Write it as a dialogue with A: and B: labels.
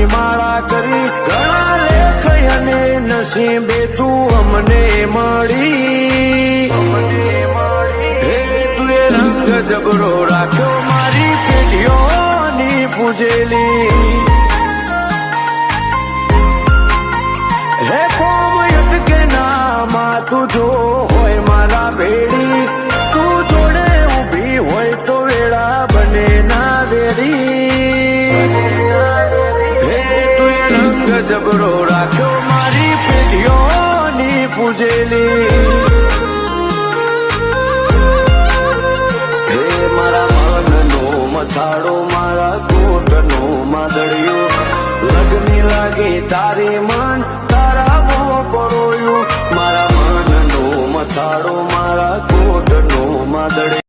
A: ની માળા કરી ઘણા લેખ અને નસીબે તું અમને મળી હે તું એ રંગ જબરો રાખ્યો મારી પેઢીઓની પૂજેલી હે કોમ અટકે નામાં તું જો હોય મારા ભેડી તું જોડે ઊભી હોય તો વેળા બને ના વેરી હે તું એ રંગ જબરો રાખ્યો મારી પેઢીઓની પૂજેલી હે મારા મનનો મથાળો મારા કોટનો માદળિયો લગની લાગે તારી મન તારા મોં પરોયું મારા મનનો મથાળો મારા કોટનો માદળિયો